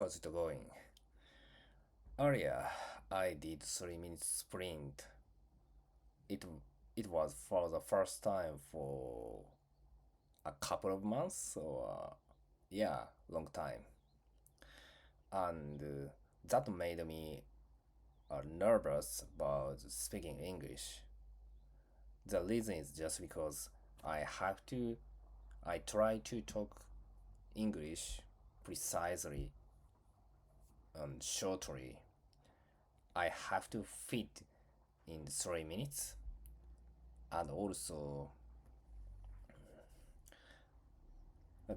How's it going? Earlier, I did 3 minutes sprint. It it was for the first time for a couple of months, so yeah, long time, and that made me nervous about speaking English. The reason is just because I have to. I try to talk English precisely and shortly. I have to fit in 3 minutes, and also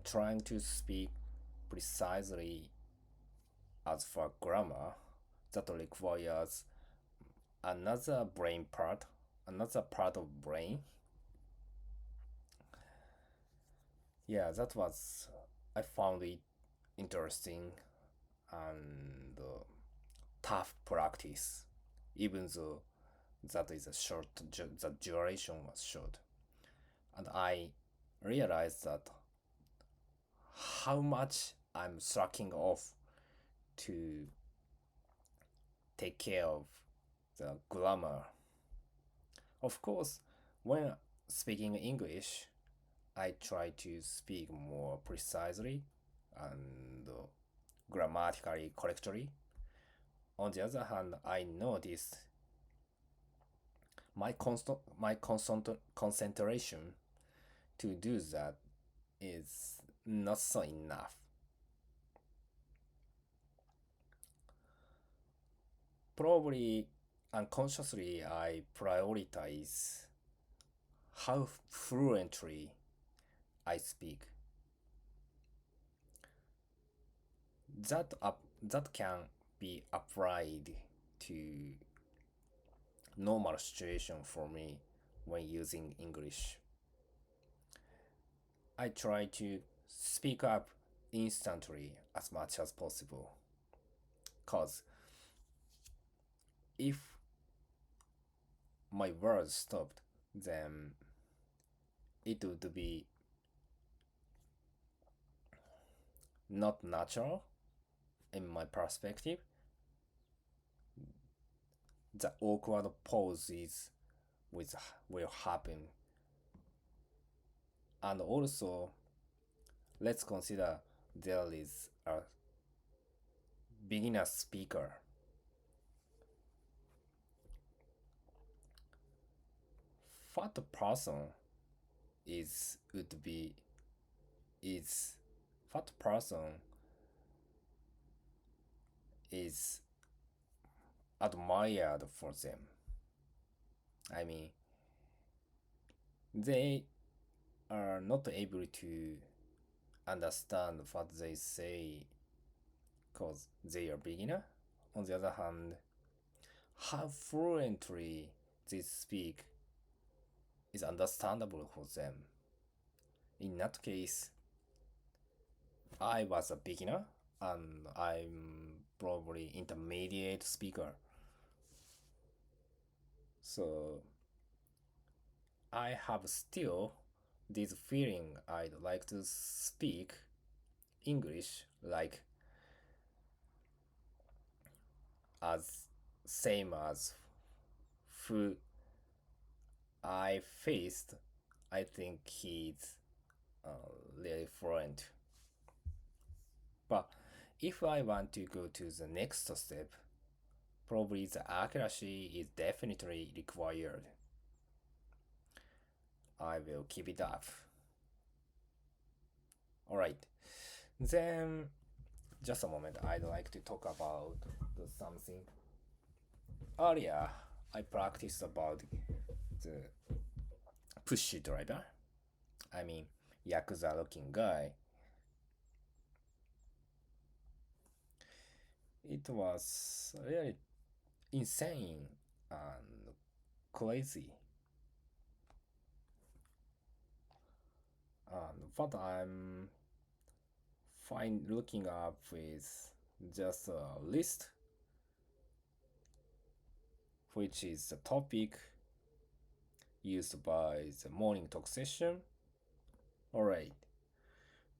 trying to speak precisely as for grammar that requires another brain part, another part of brain. Yeah, that was I found it interesting and tough practice, even though that is a short, the duration was short, and I realized that how much I'm slacking off to take care of the grammar. Of course, when speaking English, I try to speak more precisely and grammatically correctly. On the other hand, I noticed my concentration to do that is not so enough. Probably unconsciously, I prioritize how fluently I speak. That can be applied to normal situation for me when using English. I try to speak up instantly as much as possible. Cause if my words stopped, then it would be not natural in my perspective. The awkward pauses with will happen. And also, let's consider there is a beginner speaker. Fat person is would be is fat person is admired for them. I mean, they are not able to understand what they say because they are beginner. On the other hand, how fluently they speak is understandable for them. In that case, I was a beginner and I'm probably intermediate speaker. So I have still this feeling I'd like to speak English like as same as who I faced. I think he's uh, really fluent. But if I want to go to the next step, probably the accuracy is definitely required. I will keep it up. Alright. Then, just a moment, I'd like to talk about something. Earlier, I practiced about the pushy driver. I mean, Yakuza looking guy. It was really insane and crazy. And what I'm find looking up is just a list, which is the topic used by the morning talk session. Alright,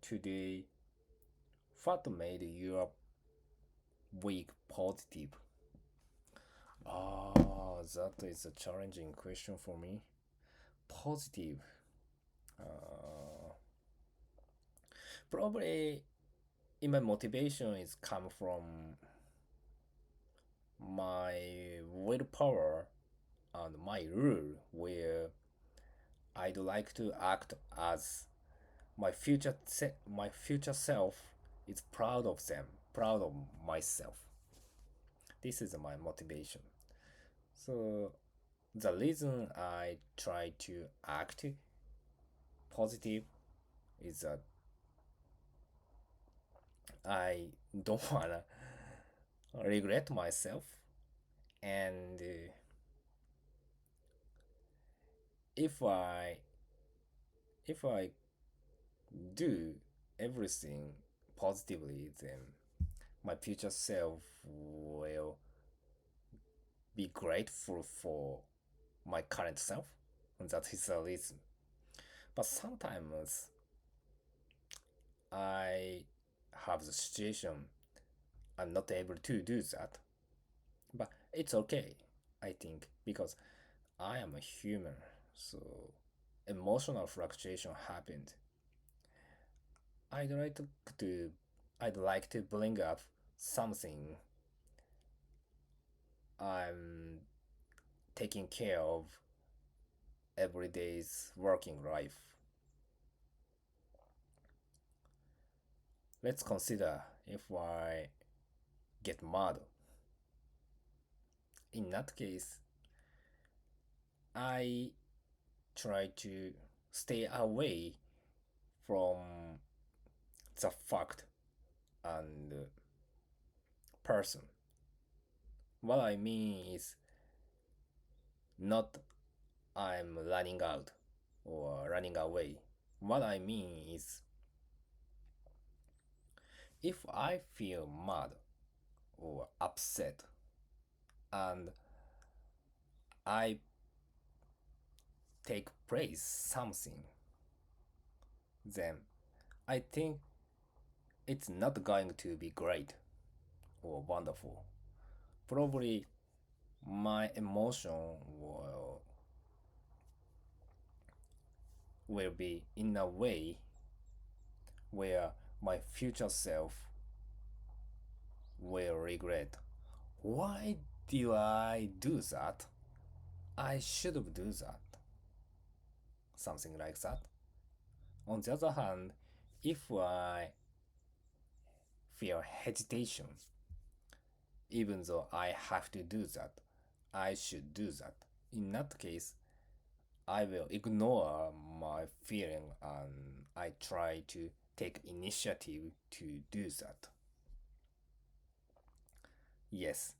today, what made your week positive? Ah, that is a challenging question for me. Positive. Uh, Probably in my motivation is come from my willpower and my rule where I'd like to act as my future self is proud of them, proud of myself. This is my motivation. So the reason I try to act positive is that I don't wanna regret myself, and if I if I do everything positively, then my future self will be grateful for my current self, and that is the reason. But sometimes I have the situation I'm not able to do that, but it's okay, I think, because I am a human, so emotional fluctuation happened. I'd like to I'd like to bring up something I'm taking care of every day's working life. Let's consider if I get mad. In that case, I try to stay away from the fact and person. What I mean is not I'm running out or running away. What I mean is if I feel mad or upset and I take praise something, then I think it's not going to be great or wonderful. Probably my emotion will be in a way where my future self will regret. Why do I do that? I should have do that. Something like that. On the other hand, if I feel hesitation, even though I have to do that, I should do that. In that case, I will ignore my feeling and I try to take initiative to do that. Yes,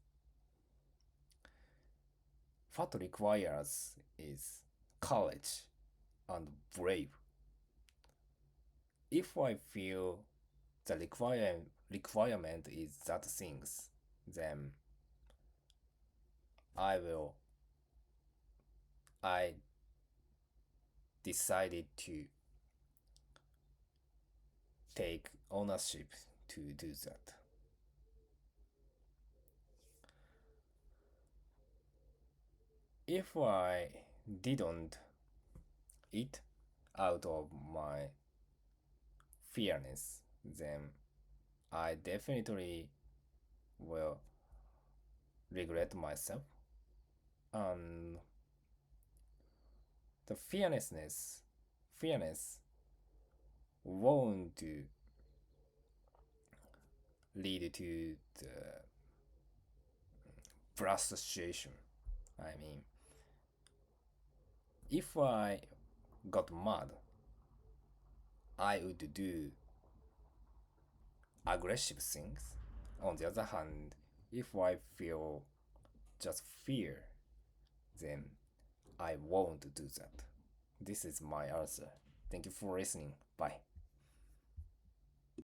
what requires is courage and brave. If I feel the requirement is that things, then I will I decided to take ownership to do that. If I didn't eat out of my fairness, then I definitely will regret myself. And the fairness won't lead to the frustration. I mean, if I got mad, I would do aggressive things. On the other hand, if I feel just fear, then I won't do that. This is my answer. Thank you for listening. Bye.